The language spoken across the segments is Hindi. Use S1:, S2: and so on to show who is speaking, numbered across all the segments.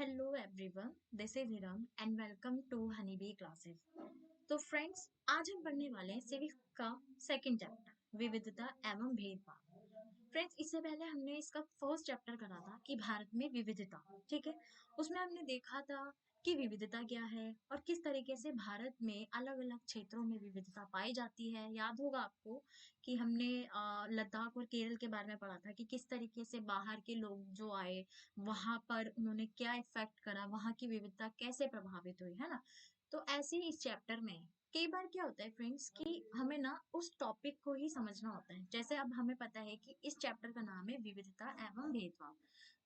S1: Hello everyone, this is Hiram and welcome to honeybee classes. तो फ्रेंड्स, आज हम पढ़ने वाले हैं सिविक्स का सेकंड चैप्टर, विविधता एवं भेदभाव। फ्रेंड्स, इससे पहले हमने इसका फर्स्ट चैप्टर करा था कि भारत में विविधता। ठीक है, उसमें हमने देखा था कि विविधता क्या है और किस तरीके से भारत में अलग अलग क्षेत्रों में विविधता पाई जाती है। याद होगा आपको कि हमने लद्दाख और केरल के बारे में पढ़ा था कि किस तरीके से बाहर के लोग जो आए, वहां पर उन्होंने क्या इफेक्ट करा, वहां की विविधता कैसे प्रभावित हुई, है ना। तो ऐसे ही इस चैप्टर में कई बार क्या होता है फ्रेंड्स कि हमें ना उस टॉपिक को ही समझना होता है। जैसे अब हमें पता है कि इस चैप्टर का नाम है विविधता एवं भेदभाव।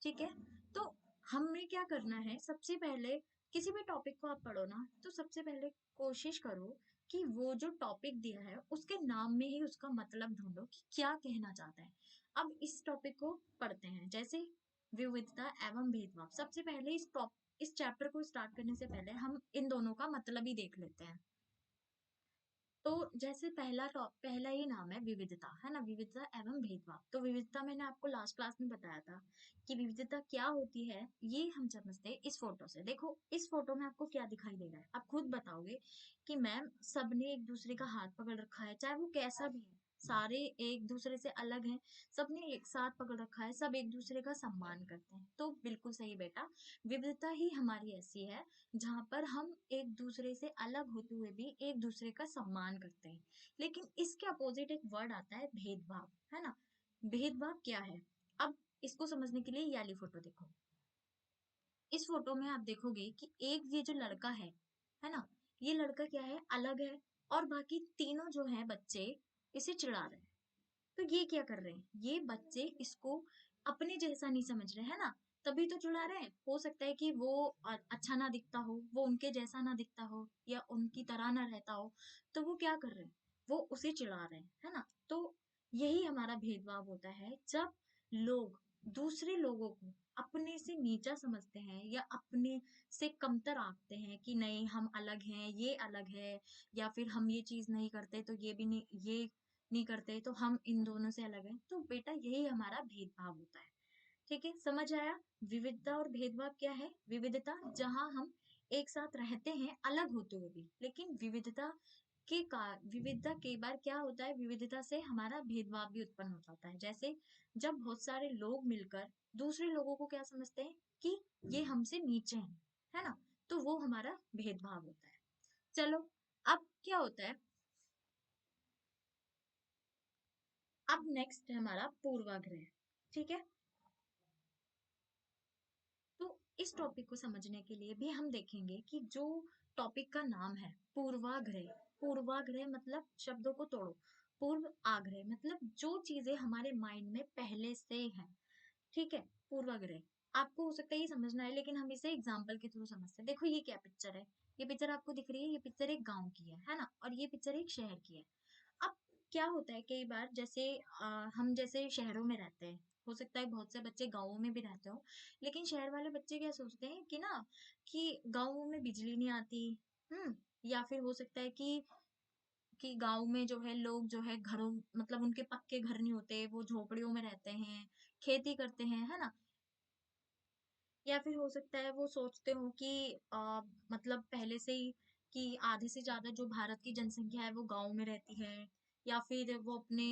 S1: ठीक है, तो हमें क्या करना है, सबसे पहले किसी भी टॉपिक को आप पढ़ो ना, तो सबसे पहले कोशिश करो कि वो जो टॉपिक दिया है उसके नाम में ही उसका मतलब ढूंढो कि क्या कहना चाहता है। अब इस टॉपिक को पढ़ते हैं। जैसे विविधता एवं भेदभाव, सबसे पहले इस चैप्टर को स्टार्ट करने से पहले हम इन दोनों का मतलब ही देख लेते हैं। तो जैसे पहला ही नाम है विविधता, है ना, विविधता एवं भेदभाव। तो विविधता मैंने आपको लास्ट क्लास में बताया था कि विविधता क्या होती है। ये हम समझते हैं इस फोटो से। देखो इस फोटो में आपको क्या दिखाई दे रहा है, आप खुद बताओगे कि मैम सबने एक दूसरे का हाथ पकड़ रखा है, चाहे वो कैसा भी है, सारे एक दूसरे से अलग हैं, सबने एक साथ पकड़ रखा है, सब एक दूसरे का सम्मान करते हैं। तो बिल्कुल सही बेटा, विविधता ही हमारी ऐसी है जहां पर हम एक दूसरे से अलग होते हुए भी एक दूसरे का सम्मान करते हैं। लेकिन इसके अपोजिट एक वर्ड आता है भेदभाव, है ना। भेदभाव क्या है, अब इसको समझने के लिए ये वाली फोटो देखो। इस फोटो में आप देखोगे कि एक ये जो लड़का है ना, ये लड़का क्या है, अलग है, और बाकी तीनों जो है बच्चे इसे चिढ़ा रहे हैं। तो ये क्या कर रहे हैं, ये बच्चे इसको अपने जैसा नहीं समझ रहे हैं ना, तभी तो चिढ़ा रहे हैं। हो सकता है कि वो अच्छा ना दिखता हो, वो उनके जैसा ना दिखता हो, या उनकी तरह ना रहता हो, तो वो क्या कर रहे हैं, वो उसे चिढ़ा रहे हैं, है ना। तो यही हमारा भेदभाव होता है, जब लोग दूसरे लोगों को अपने से नीचा समझते हैं या अपने से कमतर आंकते हैं कि नहीं हम अलग हैं, ये अलग है, या फिर हम ये चीज नहीं करते तो ये भी नहीं, ये नहीं करते तो हम इन दोनों से अलग हैं। तो बेटा यही हमारा भेदभाव होता है। ठीक है, समझ आया। विविधता और भेदभाव क्या है, विविधता जहां हम एक साथ रहते हैं अलग होते हुए भी, लेकिन विविधता कई बार क्या होता है, विविधता से हमारा भेदभाव भी उत्पन्न हो जाता है। जैसे जब बहुत सारे लोग मिलकर दूसरे लोगों को क्या समझते हैं कि ये हमसे नीचे हैं, है ना, तो वो हमारा भेदभाव होता है। चलो, अब क्या होता है, अब नेक्स्ट है हमारा पूर्वाग्रह। ठीक है, तो इस टॉपिक को समझने के लिए भी हम देखेंगे कि जो टॉपिक का नाम है पूर्वाग्रह। पूर्वाग्रह मतलब शब्दों को तोड़ो, पूर्व आग्रह मतलब जो चीजें हमारे माइंड में पहले से हैं। ठीक है, पूर्वाग्रह आपको हो सकता है ये समझना है, लेकिन हम इसे एग्जाम्पल के थ्रू समझते हैं। देखो ये क्या पिक्चर है, ये पिक्चर आपको दिख रही है, ये पिक्चर एक गांव की है ना, और ये पिक्चर एक शहर की है। अब क्या होता है, कई बार जैसे हम जैसे शहरों में रहते हैं, हो सकता है बहुत से बच्चे गाँवों में भी रहते हो, लेकिन शहर वाले बच्चे क्या सोचते हैं कि ना, कि गाँवों में बिजली नहीं आती, या फिर हो सकता है कि गाँव में जो है लोग जो है घरों, मतलब उनके पक्के घर नहीं होते, वो झोपड़ियों में रहते हैं, खेती करते हैं, है ना। या फिर हो सकता है वो सोचते हो कि मतलब पहले से ही कि आधे से ज्यादा जो भारत की जनसंख्या है वो गांव में रहती है, या फिर वो अपने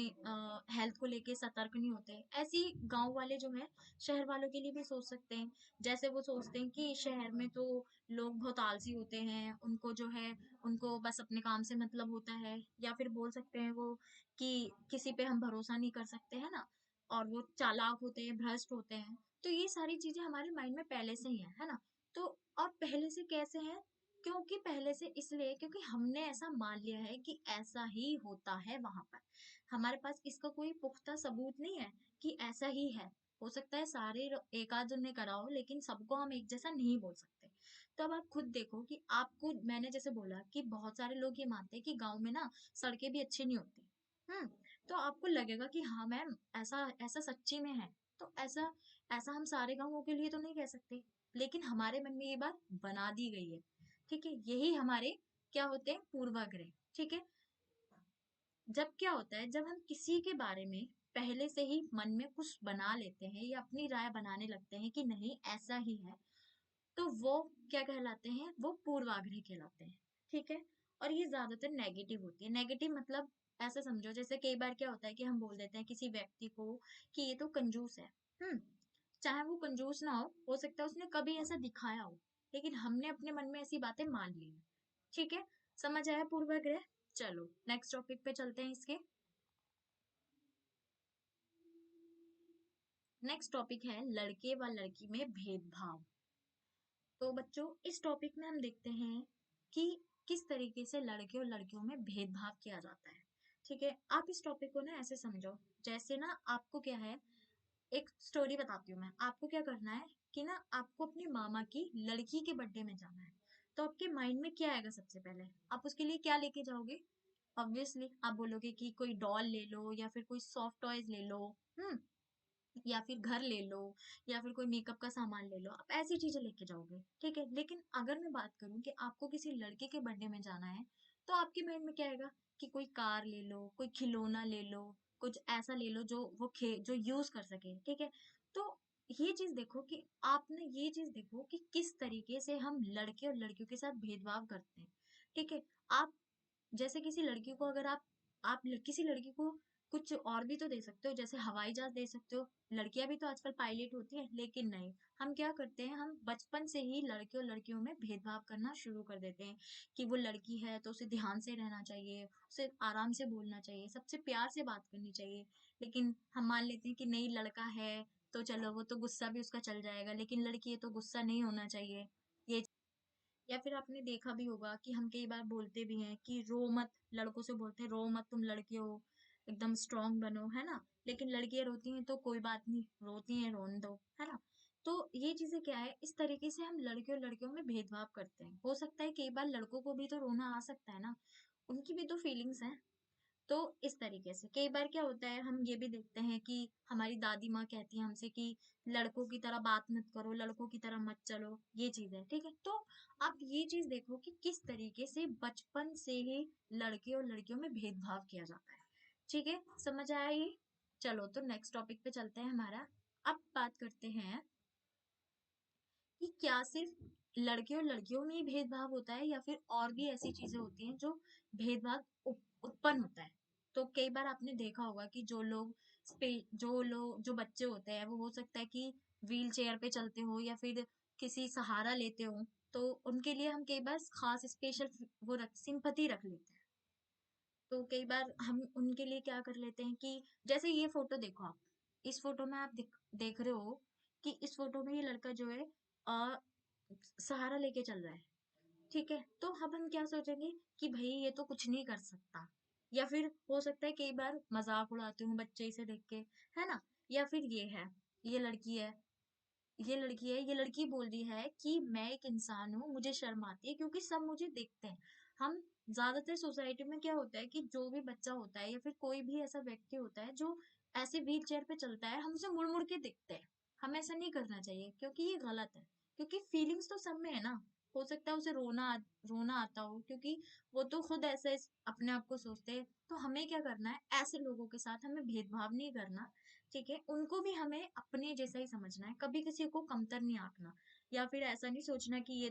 S1: हेल्थ को लेके सतर्क नहीं होते। ऐसी गांव वाले जो है शहर वालों के लिए भी सोच सकते हैं। जैसे वो सोचते हैं कि शहर में तो लोग बहुत आलसी होते हैं, उनको जो है उनको बस अपने काम से मतलब होता है, या फिर बोल सकते हैं वो कि किसी पे हम भरोसा नहीं कर सकते, है ना, और वो चालाक होते हैं, भ्रष्ट होते हैं। तो ये सारी चीजें हमारे माइंड में पहले से ही है ना। तो और पहले से कैसे है, क्योंकि पहले से इसलिए क्योंकि हमने ऐसा मान लिया है कि ऐसा ही होता है वहां पर। हमारे पास इसका कोई पुख्ता सबूत नहीं है कि ऐसा ही है। हो सकता है एक आध ने करा हो, लेकिन सबको हम एक जैसा नहीं बोल सकते। तो अब आप खुद देखो कि आपको मैंने जैसे बोला कि बहुत सारे लोग ये मानते हैं कि गांव में ना सड़कें भी अच्छी नहीं होती। हम्म, तो आपको लगेगा कि हाँ मैम, ऐसा ऐसा सच्ची में है। तो ऐसा ऐसा हम सारे गांवों के लिए तो नहीं कह सकते, लेकिन हमारे मन में ये बात बना दी गई है। ठीक है, यही हमारे क्या होते हैं, पूर्वाग्रह। ठीक है, जब क्या होता है, जब हम किसी के बारे में पहले से ही मन में कुछ बना लेते हैं या अपनी राय बनाने लगते हैं कि नहीं ऐसा ही है, तो वो क्या कहलाते हैं, वो पूर्वाग्रह कहलाते हैं। ठीक है, और ये ज्यादातर नेगेटिव होती है। नेगेटिव मतलब ऐसा समझो, जैसे कई बार क्या होता है कि हम बोल देते हैं किसी व्यक्ति को कि ये तो कंजूस है। चाहे वो कंजूस ना हो सकता है उसने कभी ऐसा दिखाया हो, लेकिन हमने अपने मन में ऐसी बातें मान ली हैं। ठीक है, समझ आया पूर्वाग्रह। चलो नेक्स्ट टॉपिक पे चलते हैं इसके। नेक्स्ट टॉपिक है लड़के व लड़की में भेदभाव। तो बच्चों इस टॉपिक में हम देखते हैं कि किस तरीके से लड़के और लड़कियों में भेदभाव किया जाता है। ठीक है, आप इस टॉपिक को ना ऐसे समझो, जैसे ना आपको क्या है, एक स्टोरी बताती हूँ मैं। आपको क्या करना है कि ना आपको अपनी मामा की लड़की के बर्थडे में जाना है। तो आपके माइंड में क्या आएगा, सबसे पहले आप उसके लिए क्या लेके जाओगे? ऑब्वियसली आप बोलोगे कि कोई डॉल ले लो या फिर कोई सॉफ्ट टॉयज ले लो। हम्म या फिर घर ले लो, या फिर कोई मेकअप का सामान ले लो, आप ऐसी चीजें लेके जाओगे। ठीक है, लेकिन अगर मैं बात करूं कि आपको किसी लड़के के बर्थडे में जाना है, तो आपके माइंड में क्या आएगा कि कोई कार ले लो, कोई खिलौना ले लो, कुछ ऐसा ले लो जो वो जो यूज कर सके। ठीक है, तो ये चीज देखो कि आपने ये चीज देखो कि किस तरीके से हम लड़के और लड़कियों के साथ भेदभाव करते हैं। ठीक है, आप जैसे किसी लड़की को अगर किसी लड़की को कुछ और भी तो दे सकते हो, जैसे हवाई जहाज दे सकते हो। लड़कियां भी तो आजकल पायलट होती है, लेकिन नहीं, हम क्या करते हैं, हम बचपन से ही लड़के और लड़कियों में भेदभाव करना शुरू कर देते हैं कि वो लड़की है तो उसे ध्यान से रहना चाहिए, उसे आराम से बोलना चाहिए, सबसे प्यार से बात करनी चाहिए। लेकिन हम मान लेते हैं कि नहीं, लड़का है तो चलो वो तो गुस्सा भी उसका चल जाएगा, लेकिन लड़की है तो गुस्सा नहीं होना चाहिए। ये, या फिर आपने देखा भी होगा कि हम कई बार बोलते भी हैं कि रो मत, लड़कों से बोलते हैं रो मत, तुम लड़के हो, एकदम स्ट्रांग बनो, है ना। लेकिन लड़कियां रोती हैं तो कोई बात नहीं, रोती हैं रोने दो, है ना। तो ये चीजें क्या है, इस तरीके से हम लड़के और लड़कियों में भेदभाव करते हैं। हो सकता है कई बार लड़कों को भी तो रोना आ सकता है ना, उनकी भी तो फीलिंग्स हैं। तो इस तरीके से कई बार क्या होता है, हम ये भी देखते हैं कि हमारी दादी माँ कहती है हमसे कि लड़कों की तरह बात मत करो, लड़कों की तरह मत चलो, ये चीज है। ठीक है, तो आप ये चीज देखो कि किस तरीके से बचपन से ही लड़के और लड़कियों में भेदभाव किया जाता है। ठीक है, समझ आया ये। चलो तो नेक्स्ट टॉपिक पे चलते हैं हमारा। अब बात करते हैं कि क्या सिर्फ लड़के और लड़कियों में ही भेदभाव होता है या फिर और भी ऐसी चीजें होती हैं जो भेदभाव उत्पन्न होता है। तो कई बार आपने देखा होगा कि जो बच्चे होते हैं वो हो सकता है कि व्हील चेयर पे चलते हो या फिर किसी सहारा लेते हो, तो उनके लिए हम कई बार खास स्पेशल वो सिंपैथी रख लेते हैं। तो कई बार हम उनके लिए क्या कर लेते हैं कि जैसे ये फोटो देखो आप, इस फोटो में आप देख रहे हो कि इस फोटो में ये लड़का जो है आ, सहारा लेके चल रहा है। ठीक है, तो अब हम क्या सोचेंगे कि भाई ये तो कुछ नहीं कर सकता, या फिर हो सकता है कई बार मजाक उड़ाते हूँ बच्चे इसे देख के, है ना। या फिर ये है, ये लड़की है, ये लड़की बोल रही है कि मैं एक इंसान हूँ, मुझे शर्म आती है क्योंकि सब मुझे देखते हैं। हम ज्यादातर सोसाइटी में क्या होता है कि जो भी बच्चा होता है या फिर कोई भी ऐसा व्यक्ति होता है जो ऐसे व्हील चेयर पे चलता है, हम उसे मुड़ मुड़ के देखते हैं। हमें ऐसा नहीं करना चाहिए क्योंकि ये गलत है, क्योंकि फीलिंग्स तो सब में है ना। हो सकता है उसे रोना आता हो, क्योंकि वो तो खुद ऐसे अपने आप को सोचते हैं। तो हमें क्या करना है, ऐसे लोगों के साथ हमें भेदभाव नहीं करना। ठीक है, उनको भी हमें अपने जैसा ही समझना है, कभी किसी को कमतर नहीं आंकना, या फिर ऐसा नहीं सोचना कि ये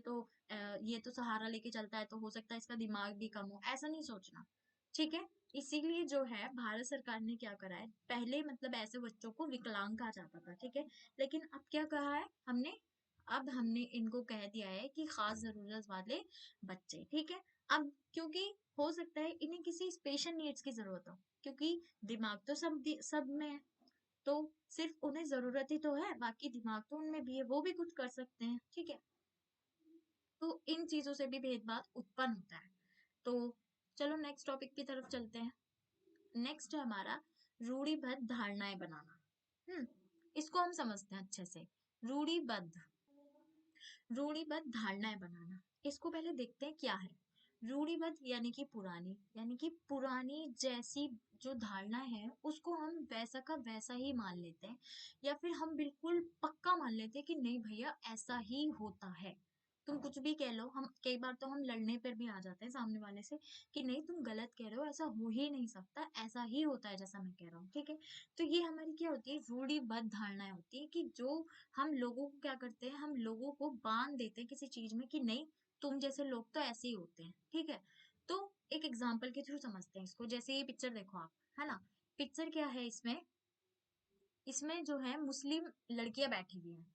S1: तो सहारा लेके चलता है तो हो सकता है इसका दिमाग भी कम हो, ऐसा नहीं सोचना। ठीक है, इसीलिए जो है भारत सरकार ने क्या करा है, पहले मतलब ऐसे बच्चों को विकलांग कहा जाता था। ठीक है, लेकिन अब क्या कहा है हमने, अब हमने इनको कह दिया है कि खास जरूरत वाले बच्चे। ठीक है, अब क्योंकि हो सकता है इन्हें किसी स्पेशल नीड्स की जरूरत हो, क्योंकि दिमाग तो सब में है, तो सिर्फ उन्हें जरूरत ही तो है, बाकी दिमाग तो उनमें भी है, वो भी कुछ कर सकते हैं। ठीक है, तो इन चीजों से भी भेदभाव उत्पन्न होता है। तो चलो नेक्स्ट टॉपिक की तरफ चलते हैं। नेक्स्ट है हमारा रूढ़िबद्ध धारणाएं बनाना। हम्म इसको हम समझते हैं अच्छे से। रूढ़िबद्ध रूढ़िबद्ध धारणाएं बनाना, इसको पहले देखते हैं क्या है। रूढ़िबद्ध यानी कि पुरानी जैसी जो धारणा है उसको हम वैसा का वैसा ही मान लेते हैं, या फिर हम बिल्कुल पक्का मान लेते हैं कि नहीं भैया ऐसा ही होता है। तुम कुछ भी कह लो, हम कई बार तो हम लड़ने पर भी आ जाते हैं सामने वाले से कि नहीं तुम गलत कह रहे हो, ऐसा हो ही नहीं सकता, ऐसा ही होता है जैसा मैं कह रहा हूँ, ठीक है। तो ये हमारी क्या होती है, रूढ़िबद्ध धारणाएं होती है कि जो हम लोगों को क्या करते हैं, हम लोगों को बांध देते हैं किसी चीज में कि नहीं तुम जैसे लोग तो ऐसे ही होते हैं, ठीक है। तो एक एग्जाम्पल के थ्रू समझते हैं इसको, जैसे ये पिक्चर देखो आप, है ना। पिक्चर क्या है इसमें, इसमें जो है मुस्लिम लड़कियां बैठी हुई हैं,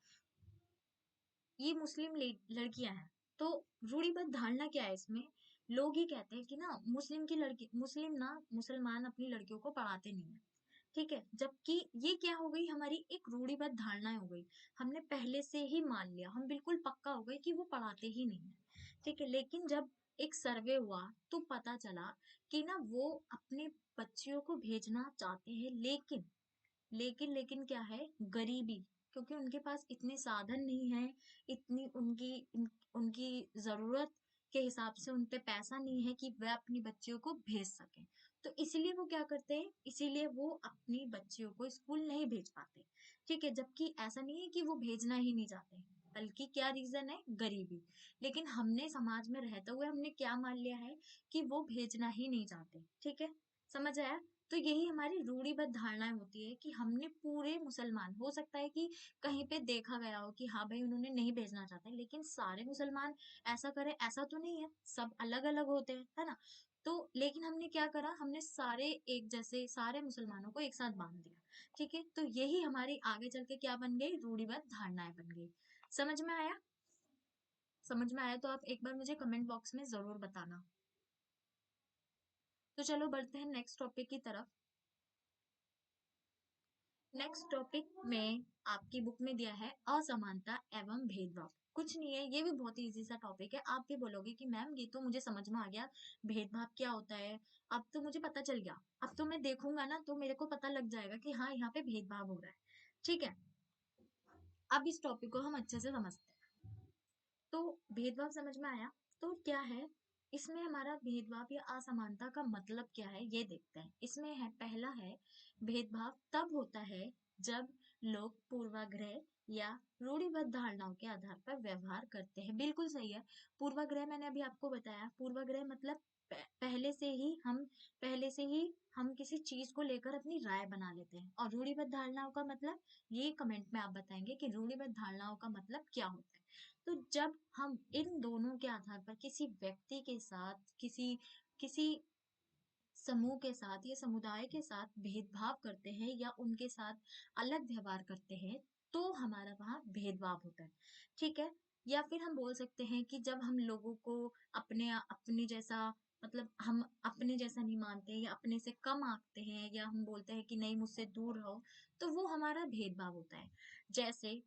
S1: ये मुस्लिम लड़कियां हैं। तो रूढ़िबद्ध धारणा क्या है इसमें, लोग ही कहते हैं कि ना मुस्लिम की लड़की, मुस्लिम ना मुसलमान अपनी लड़कियों को पढ़ाते नहीं है, ठीक है। जबकि ये क्या हो गई, हमारी एक रूढ़िबद्ध धारणा हो गई, हमने पहले से ही मान लिया, हम बिल्कुल पक्का हो गए कि वो पढ़ाते ही नहीं है, ठीक है। लेकिन जब एक सर्वे हुआ तो पता चला कि ना वो अपने बच्चियों को भेजना चाहते हैं, लेकिन क्या है, गरीबी, क्योंकि उनके पास इतने साधन नहीं है, इतनी उनकी जरूरत के हिसाब से उन पे पैसा नहीं है कि वह अपनी बच्चियों को भेज सके। तो इसीलिए वो क्या करते हैं, इसीलिए वो अपनी बच्चियों को स्कूल नहीं भेज पाते, ठीक है। जबकि ऐसा नहीं है कि वो भेजना ही नहीं चाहते, बल्कि क्या रीजन है, गरीबी। लेकिन हमने समाज में रहते हुए हमने क्या मान लिया है कि वो भेजना ही नहीं चाहते, ठीक है। समझ आया। तो यही हमारी रूढ़िबद्ध धारणाएं होती है कि हमने पूरे मुसलमान, हो सकता है कि कहीं पे देखा गया हो कि हाँ भाई उन्होंने नहीं भेजना चाहते, लेकिन सारे मुसलमान ऐसा करें ऐसा तो नहीं है, सब अलग अलग होते हैं, है ना। तो लेकिन हमने क्या करा, हमने सारे एक जैसे सारे मुसलमानों को एक साथ बांध दिया, ठीक है। तो यही हमारी आगे चल के क्या बन गई, रूढ़िबद्ध धारणाएं बन गई। समझ में आया, समझ में आया तो आप एक बार मुझे कमेंट बॉक्स में जरूर बताना। तो चलो बढ़ते हैं नेक्स्ट टॉपिक की तरफ। नेक्स्ट टॉपिक में आपकी बुक में दिया है असमानता एवं भेदभाव। कुछ नहीं है, ये भी बहुत इजी सा टॉपिक है, आप भी बोलोगे कि मैम ये तो मुझे समझ में आ गया, भेदभाव क्या होता है, अब तो मुझे पता चल गया, अब तो मैं देखूंगा ना तो मेरे को पता लग जाएगा कि हाँ यहाँ पे भेदभाव हो रहा है, ठीक है। अब इस टॉपिक को हम अच्छे से समझते हैं। तो भेदभाव समझ में आया, तो क्या है इसमें, हमारा भेदभाव या असमानता का मतलब क्या है ये देखते हैं। इसमें है, पहला है, भेदभाव तब होता है जब लोग पूर्वाग्रह या रूढ़िबद्ध धारणाओं के आधार पर व्यवहार करते हैं। बिल्कुल सही है। पूर्वाग्रह मैंने अभी आपको बताया, पूर्वाग्रह मतलब पहले से ही हम किसी चीज को लेकर अपनी राय बना लेते हैं। और रूढ़िबद्ध धारणाओं का मतलब, ये कमेंट में आप बताएंगे कि रूढ़िबद्ध धारणाओं का मतलब क्या होता है। तो जब हम इन दोनों के आधार पर किसी व्यक्ति के साथ, किसी किसी समूह के साथ या समुदाय के साथ भेदभाव करते हैं या उनके साथ अलग व्यवहार करते हैं, तो हमारा वहां भेदभाव होता है, ठीक है। या फिर हम बोल सकते हैं कि जब हम लोगों को अपने अपने जैसा, मतलब हम अपने जैसा नहीं मानते या अपने से कम आंकते हैं, या हम बोलते हैं कि नहीं मुझसे दूर रहो, तो वो हमारा भेदभाव होता है। जैसे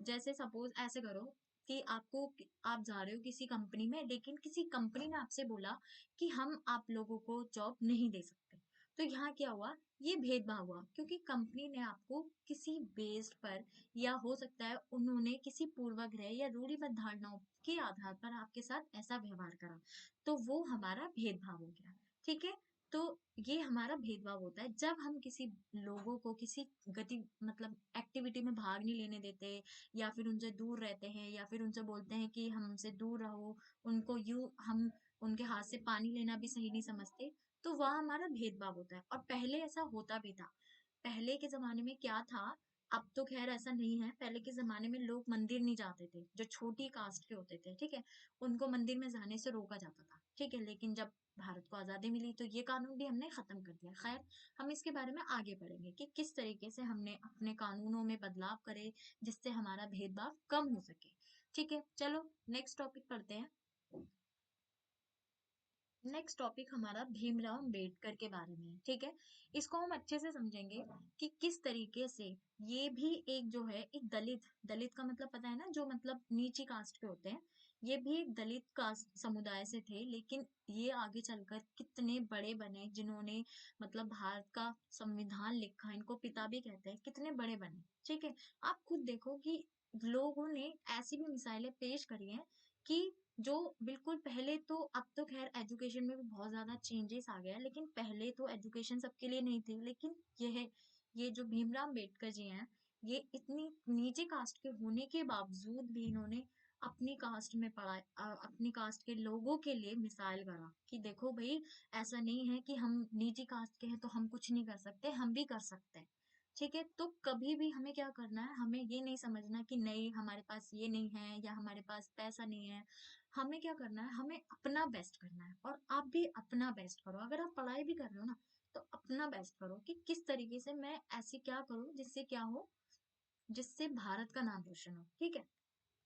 S1: जैसे सपोज ऐसे करो कि आप जा रहे हो किसी कंपनी में, लेकिन किसी कंपनी ने आपसे बोला कि हम आप लोगों को जॉब नहीं दे सकते। तो यहाँ क्या हुआ, ये भेदभाव हुआ, क्योंकि कंपनी ने आपको किसी बेस्ड पर, या हो सकता है उन्होंने किसी पूर्वाग्रह या रूढ़िबद्ध धारणाओं के आधार पर आपके साथ ऐसा व्यवहार करा, तो वो हमारा भेदभाव हो गया, ठीक है। तो ये हमारा भेदभाव होता है जब हम किसी लोगों को किसी गति, मतलब एक्टिविटी में भाग नहीं लेने देते, या फिर उनसे दूर रहते हैं, या फिर उनसे बोलते हैं कि हमसे दूर रहो, उनको यू हम उनके हाथ से पानी लेना भी सही नहीं समझते, तो वह हमारा भेदभाव होता है। और पहले ऐसा होता भी था। पहले के जमाने में क्या था, अब तो खैर ऐसा नहीं है, पहले के जमाने में लोग मंदिर नहीं जाते थे, जो छोटी कास्ट के होते थे, ठीक है, उनको मंदिर में जाने से रोका जाता था, ठीक है। लेकिन जब भारत को आजादी मिली तो ये कानून भी हमने खत्म कर दिया। खैर, हम इसके बारे में आगे पढ़ेंगे कि किस तरीके से हमने अपने कानूनों में बदलाव करे जिससे हमारा भेदभाव कम हो सके, ठीक है। चलो नेक्स्ट टॉपिक पढ़ते हैं। नेक्स्ट टॉपिक हमारा भीमराव अंबेडकर के बारे में है, ठीक है। इसको हम अच्छे से समझेंगे कि किस तरीके से ये भी एक जो है, एक दलित, दलित का मतलब पता है ना, जो मतलब नीची कास्ट के होते हैं, ये भी एक दलित कास्ट समुदाय से थे, लेकिन ये आगे चलकर कितने बड़े बने, जिन्होंने मतलब भारत का संविधान लिखा, इनको पिता भी कहते हैं, कितने बड़े बने, ठीक है। आप खुद देखो कि लोगों ने ऐसी भी मिसाइलें पेश करी हैं कि जो बिल्कुल पहले तो, अब तो खैर एजुकेशन में भी बहुत ज्यादा चेंजेस आ गया है, लेकिन पहले तो एजुकेशन सबके लिए नहीं थी। लेकिन ये जो भीमराव अम्बेडकर जी हैं, ये इतनी नीचे कास्ट के होने के बावजूद भी इन्होंने अपनी कास्ट में अपनी कास्ट के लोगों के लिए मिसाल करा कि देखो भाई, ऐसा नहीं है कि हम नीची कास्ट के हैं तो हम कुछ नहीं कर सकते, हम भी कर सकते हैं। ठीक है, तो कभी भी हमें क्या करना है, हमें ये नहीं समझना कि नहीं हमारे पास ये नहीं है या हमारे पास पैसा नहीं है। हमें क्या करना है, हमें अपना बेस्ट करना है, और आप भी अपना बेस्ट करो। अगर आप पढ़ाई भी कर रहे हो ना, तो अपना बेस्ट करो कि किस तरीके से मैं ऐसी क्या करूं जिससे क्या हो, जिससे भारत का नाम रोशन हो। ठीक है,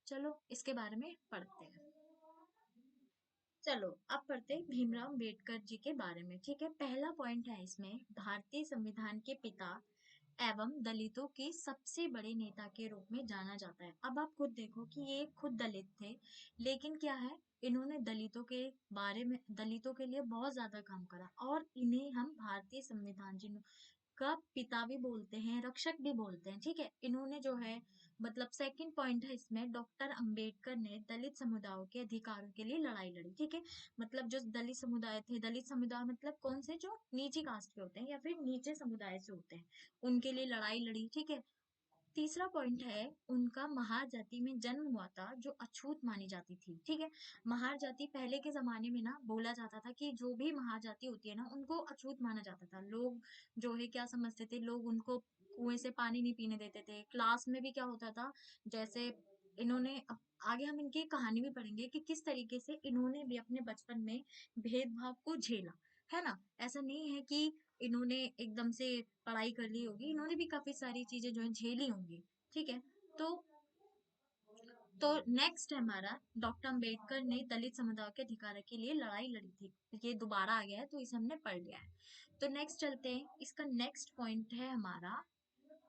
S1: चलो इसके बारे में पढ़ते हैं। चलो अब पढ़ते हैं भीमराव अम्बेडकर जी के बारे में। ठीक है, पहला पॉइंट है इसमें, भारतीय संविधान के पिता एवं दलितों के सबसे बड़े नेता के रूप में जाना जाता है। अब आप खुद देखो कि ये खुद दलित थे, लेकिन क्या है, इन्होंने दलितों के बारे में, दलितों के लिए बहुत ज्यादा काम करा, और इन्हें हम भारतीय संविधान जी का पिता भी बोलते हैं, रक्षक भी बोलते हैं। ठीक है, इन्होंने जो है, मतलब सेकंड पॉइंट है इसमें, डॉक्टर अंबेडकर ने दलित समुदायों के अधिकारों के लिए लड़ाई लड़ी। ठीक है, मतलब जो दलित समुदाय थे, दलित समुदाय मतलब कौन से, जो नीची कास्ट के होते हैं या फिर नीचे समुदाय से होते हैं, उनके लिए लड़ाई लड़ी। ठीक है, तीसरा पॉइंट है, उनका महार जाति में जन्म हुआ था जो अछूत मानी जाती थी। ठीक है, महार जाति पहले के जमाने में ना बोला जाता था कि जो भी महार जाति होती है ना, उनको अछूत माना जाता था। लोग जो है क्या समझते थे, लोग उनको कुएं से पानी नहीं पीने देते थे। क्लास में भी क्या होता था, जैसे इन्होंने आगे हम इनकी कहानी भी पढ़ेंगे कि किस तरीके से इन्होंने भी अपने बचपन में भेदभाव को झेला, है ना। ऐसा नहीं है कि इन्होंने एकदम से पढ़ाई कर ली होगी, इन्होंने भी काफी सारी चीजें जो है झेली होंगी। ठीक है, तो तो नेक्स्ट है हमारा, डॉक्टर अंबेडकर ने दलित समुदाय के अधिकार के लिए लड़ाई लड़ी थी। ये दोबारा आ गया है तो इसे हमने पढ़ लिया है। तो नेक्स्ट चलते हैं, इसका नेक्स्ट पॉइंट है हमारा,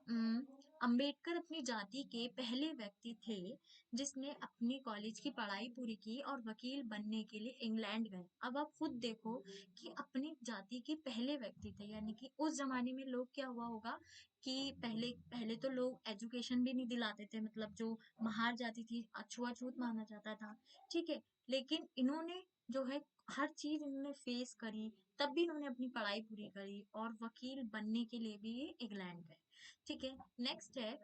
S1: अम्म, अंबेडकर अपनी जाति के पहले व्यक्ति थे जिसने अपनी कॉलेज की पढ़ाई पूरी की और वकील बनने के लिए इंग्लैंड गए। अब आप खुद देखो कि अपनी जाति के पहले व्यक्ति थे, यानी कि उस जमाने में लोग क्या हुआ होगा कि पहले पहले तो लोग एजुकेशन भी नहीं दिलाते थे, मतलब जो महार जाति थी अछूत माना जाता था। ठीक है, लेकिन इन्होंने जो है हर चीज इन्होंने फेस करी, तब भी इन्होंने अपनी पढ़ाई पूरी करी और वकील बनने के लिए भी ये इंग्लैंड गए। ठीक है, नेक्स्ट है,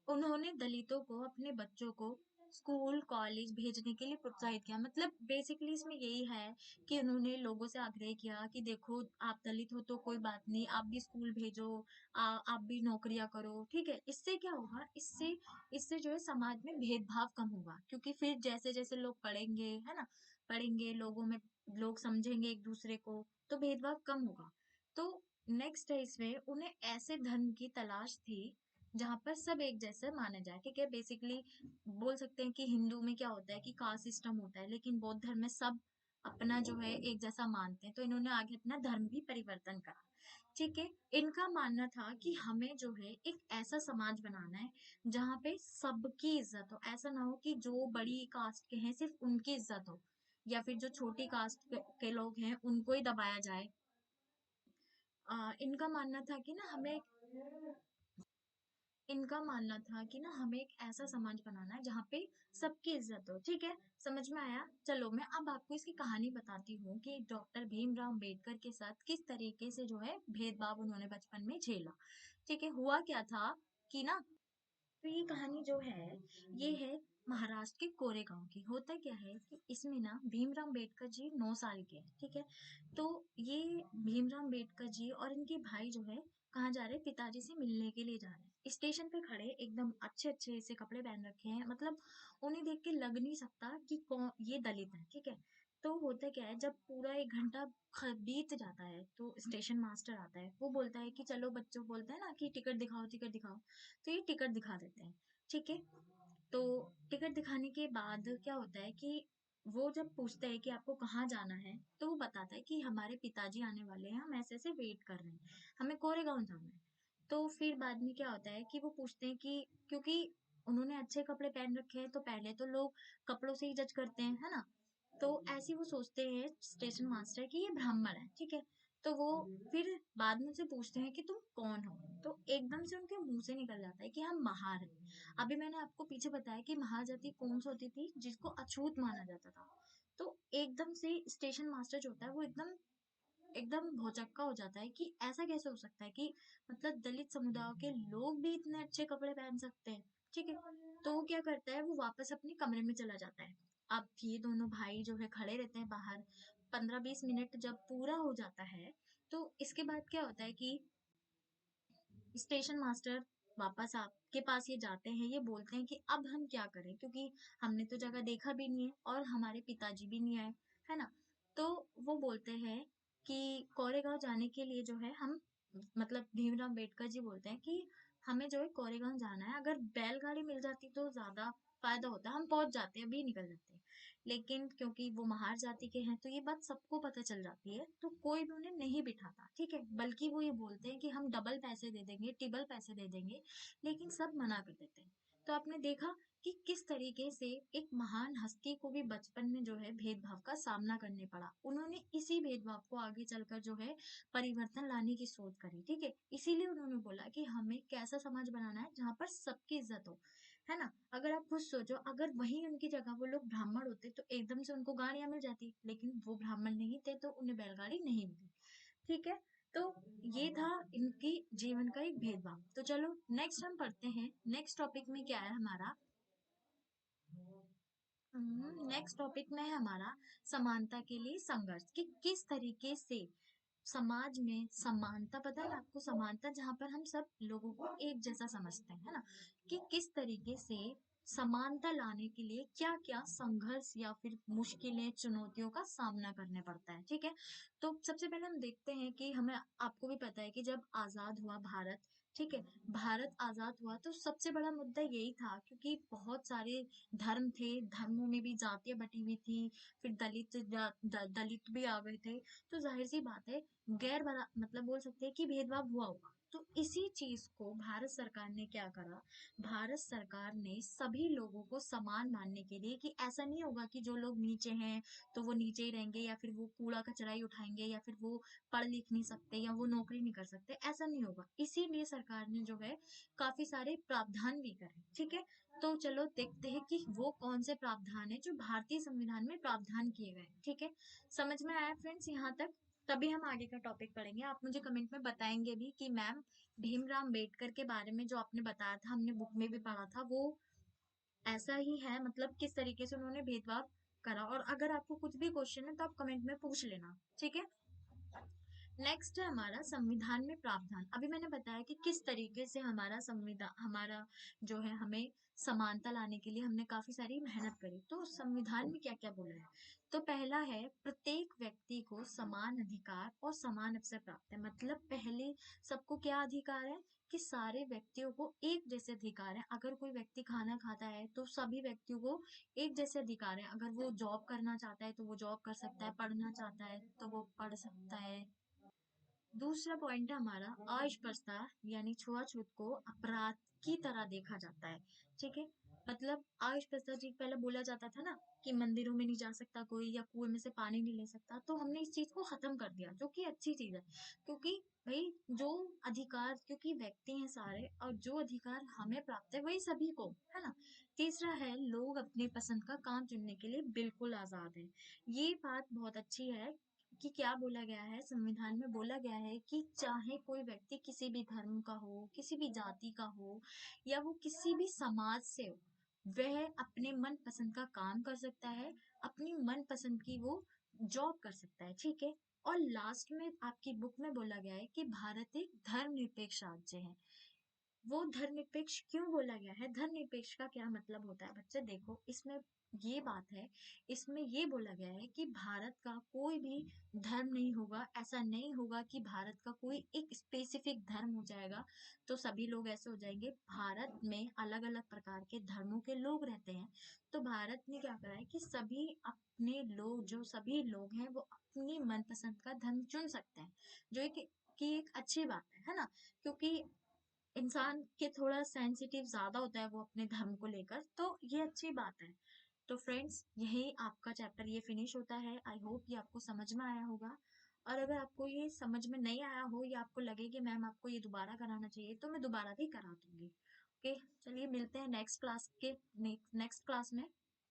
S1: उन्होंने दलितों को अपने बच्चों को स्कूल कॉलेज भेजने के लिए प्रोत्साहित किया। मतलब बेसिकली इसमें यही है कि उन्होंने लोगों से आग्रह किया कि देखो आप दलित हो तो कोई बात नहीं, आप भी स्कूल भेजो, आप भी नौकरियां करो। ठीक है, इससे क्या होगा, इससे इससे जो है समाज में भेदभाव कम होगा, क्योंकि फिर जैसे जैसे लोग पढ़ेंगे, है ना, पढ़ेंगे, लोगों में लोग समझेंगे एक दूसरे को, तो भेदभाव कम होगा। तो नेक्स्ट है इसमें, उन्हें ऐसे धर्म की तलाश थी जहाँ पर सब एक जैसे माने जाए। ठीक है, बेसिकली बोल सकते हैं कि हिंदू में क्या होता है कि कास्ट सिस्टम होता है, लेकिन बौद्ध धर्म में सब अपना जो है एक जैसा मानते हैं, तो इन्होंने आगे अपना धर्म भी परिवर्तन करा। ठीक है, इनका मानना था कि हमें जो है एक ऐसा समाज बनाना है जहाँ पे सबकी इज्जत हो। ऐसा ना हो कि जो बड़ी कास्ट के हैं सिर्फ उनकी इज्जत हो, या फिर जो छोटी कास्ट के लोग हैं उनको ही दबाया जाए। इनका मानना था कि ना हमें इनका मानना था कि ना हमें एक ऐसा समाज बनाना है जहाँ पे सबकी इज्जत हो। ठीक है, समझ में आया। चलो मैं अब आपको इसकी कहानी बताती हूँ कि डॉक्टर भीमराव अंबेडकर के साथ किस तरीके से जो है भेदभाव उन्होंने बचपन में झेला। ठीक है, हुआ क्या था कि ना, तो ये कहानी जो है, ये है महाराष्ट्र के कोरेगांव की। होता क्या है कि इसमें ना भीमराव अंबेडकर जी 9 साल के हैं। ठीक है, तो ये भीमराव अंबेडकर जी और इनके भाई जो है कहाँ जा रहे हैं, पिताजी से मिलने के लिए जा रहे हैं। स्टेशन पे खड़े एकदम अच्छे अच्छे से कपड़े पहन रखे हैं, मतलब उन्हें देख के लग नहीं सकता कि कौन ये दलित है। ठीक है, तो होता क्या है, जब पूरा 1 घंटा बीत जाता है तो स्टेशन मास्टर आता है, वो बोलता है कि चलो, बच्चों बोलते हैं ना कि टिकट दिखाओ टिकट दिखाओ, तो ये टिकट दिखा देते हैं। ठीक है, तो टिकट दिखाने के बाद क्या होता है कि वो जब पूछते हैं कि आपको कहाँ जाना है, तो वो बताता है कि हमारे पिताजी आने वाले हैं, हम ऐसे ऐसे वेट कर रहे हैं, हमें कोरेगांव जाना है। तो फिर बाद में क्या होता है कि वो पूछते हैं कि, क्योंकि उन्होंने अच्छे कपड़े पहन रखे हैं तो पहले तो लोग कपड़ों से ही जज करते हैं, है ना। तो ऐसे ही वो सोचते हैं स्टेशन मास्टर कि ये ब्राह्मण है। ठीक है, तो वो फिर बाद में उनसे पूछते हैं कि तुम कौन हो, तो एकदम से उनके मुंह से निकल जाता है कि हम महार हैं। अभी मैंने आपको पीछे बताया कि महाजाति कौन सी होती थी जिसको अछूत माना जाता था। तो एकदम से स्टेशन मास्टर जो होता है वो एकदम एकदम भौचक्का हो जाता है कि ऐसा कैसे हो सकता है कि मतलब दलित समुदाय के लोग भी इतने अच्छे कपड़े पहन सकते हैं। ठीक है। तो वो क्या करता है, वो वापस अपने कमरे में चला जाता है। अब ये दोनों भाई जो है खड़े रहते हैं बाहर। 15-20 मिनट जब पूरा हो जाता है, तो इसके बाद क्या होता है कि स्टेशन मास्टर वापस आपके पास ये जाते हैं, ये बोलते हैं कि अब हम क्या करें, क्योंकि हमने तो जगह देखा भी नहीं है और हमारे पिताजी भी नहीं आए, है ना। तो वो बोलते हैं कि कोरेगांव जाने के लिए जो है हम, मतलब भीमराव अम्बेडकर जी बोलते हैं कि हमें जो है कोरेगांव जाना है। अगर बैलगाड़ी मिल जाती तो ज्यादा फायदा होता, हम पहुंच जाते, अभी निकल जाते। लेकिन क्योंकि वो महार जाति के हैं तो ये बात सबको पता चल जाती है, तो कोई भी उन्हें नहीं बिठाता, ठीक है। बल्कि वो ये बोलते हैं कि हम डबल पैसे दे देंगे, टिबल पैसे दे देंगे, लेकिन सब मना कर देते हैं। तो आपने देखा कि किस तरीके से एक महान हस्ती को भी बचपन में जो है भेदभाव का सामना करने पड़ा। उन्होंने इसी भेदभाव को आगे चलकर जो है परिवर्तन लाने की सोच करी, ठीक है। इसीलिए उन्होंने बोला कि हमें कैसा समाज बनाना है जहां पर सबकी इज्जत हो, है ना। अगर आप खुद सोचो, अगर वही उनकी जगह वो लोग ब्राह्मण होते तो एकदम से उनको गाड़ियां मिल जाती, लेकिन वो ब्राह्मण नहीं थे तो उन्हें बैलगाड़ी नहीं मिली, ठीक है। तो ये था इनकी जीवन का एक भेदभाव। तो चलो नेक्स्ट हम पढ़ते हैं, नेक्स्ट टॉपिक में क्या है हमारा। नेक्स्ट टॉपिक में है हमारा समानता के लिए संघर्ष, कि किस तरीके से समाज में समानता, पता है आपको, समानता जहां पर हम सब लोगों को एक जैसा समझते हैं, है ना, कि किस तरीके से समानता लाने के लिए क्या क्या संघर्ष या फिर मुश्किलें, चुनौतियों का सामना करने पड़ता है, ठीक है। तो सबसे पहले हम देखते हैं कि हमें, आपको भी पता है कि जब आजाद हुआ भारत, ठीक है, भारत आजाद हुआ तो सबसे बड़ा मुद्दा यही था, क्योंकि बहुत सारे धर्म थे, धर्मों में भी जातियां बटी हुई थी, फिर दलित भी आ गए थे। तो जाहिर सी बात है, मतलब बोल सकते हैं कि भेदभाव हुआ होगा। तो इसी चीज को भारत सरकार ने क्या करा, भारत सरकार ने सभी लोगों को समान मानने के लिए, कि ऐसा नहीं होगा कि जो लोग नीचे हैं तो वो नीचे ही रहेंगे, या फिर वो कूड़ा कचरा ही उठाएंगे, या फिर वो पढ़ लिख नहीं सकते, या वो नौकरी नहीं कर सकते, ऐसा नहीं होगा। इसीलिए सरकार ने जो है काफी सारे प्रावधान भी करे, ठीक है। तो चलो देखते हैं कि वो कौन से प्रावधान है जो भारतीय संविधान में प्रावधान किए गए, ठीक है। समझ में आया फ्रेंड्स यहाँ तक? तभी हम आगे का टॉपिक पढ़ेंगे। आप मुझे कमेंट में बताएंगे भी कि मैम भीमराव अम्बेडकर के बारे में जो आपने बताया था, हमने बुक में भी पढ़ा था, वो ऐसा ही है, मतलब किस तरीके से उन्होंने भेदभाव करा। और अगर आपको कुछ भी क्वेश्चन है तो आप कमेंट में पूछ लेना, ठीक है। नेक्स्ट है हमारा संविधान में प्रावधान। अभी मैंने बताया कि किस तरीके से हमारा संविधान, हमारा जो है, हमें समानता लाने के लिए हमने काफी सारी मेहनत करी। तो संविधान में क्या क्या बोला है, तो पहला है प्रत्येक व्यक्ति को समान अधिकार और समान अवसर प्राप्त है। मतलब पहले सबको क्या अधिकार है, कि सारे व्यक्तियों को एक जैसे अधिकार है। अगर कोई व्यक्ति खाना खाता है तो सभी व्यक्तियों को एक जैसे अधिकार है। अगर वो जॉब करना चाहता है तो वो जॉब कर सकता है, पढ़ना चाहता है तो वो पढ़ सकता है। दूसरा पॉइंट है हमारा अस्पृश्यता, यानी छुआछूत को अपराध की तरह देखा जाता है, ठीक है। मतलब अस्पृश्यता जी पहले बोला जाता था ना, कि मंदिरों में नहीं जा सकता कोई, या कुएं में से पानी नहीं ले सकता, तो हमने इस चीज को खत्म कर दिया, जो कि अच्छी चीज है। क्योंकि भाई जो अधिकार, क्योंकि व्यक्ति हैं सारे, और जो अधिकार हमें प्राप्त है वही सभी को, है ना। तीसरा है लोग अपनी पसंद का काम चुनने के लिए बिल्कुल आजाद है। ये बात बहुत अच्छी है, कि क्या बोला गया है, संविधान में बोला गया है कि चाहे कोई व्यक्ति किसी भी धर्म का हो, किसी भी जाति का हो, या वो किसी भी समाज से हो, वह अपने मन पसंद का काम कर सकता है, अपनी मन पसंद की वो जॉब कर सकता है, ठीक है। और लास्ट में आपकी बुक में बोला गया है कि भारत एक धर्मनिरपेक्ष राज्य है। वो धर्मनिरपेक्ष क्यों बोला गया है, धर्मनिरपेक्ष का क्या मतलब होता है बच्चे, देखो इसमें ये बात है, इसमें ये बोला गया है कि भारत का कोई भी धर्म नहीं होगा। ऐसा नहीं होगा कि भारत का कोई एक स्पेसिफिक धर्म हो जाएगा तो सभी लोग ऐसे हो जाएंगे। भारत में अलग अलग प्रकार के धर्मों के लोग रहते हैं। तो भारत ने क्या करा है कि सभी अपने लोग, जो सभी लोग हैं वो अपनी मनपसंद का धर्म चुन सकते हैं, जो एक की एक अच्छी बात है ना। क्योंकि इंसान के थोड़ा सेंसिटिव ज्यादा होता है वो अपने धर्म को लेकर, तो ये अच्छी बात है। तो फ्रेंड्स यही आपका चैप्टर ये फिनिश होता है। आई होप ये आपको समझ में आया होगा। और अगर आपको ये समझ में नहीं आया हो, या आपको लगे कि मैम आपको ये दोबारा कराना चाहिए, तो मैं दोबारा भी करा दूंगी। ओके, चलिए मिलते हैं नेक्स्ट क्लास में।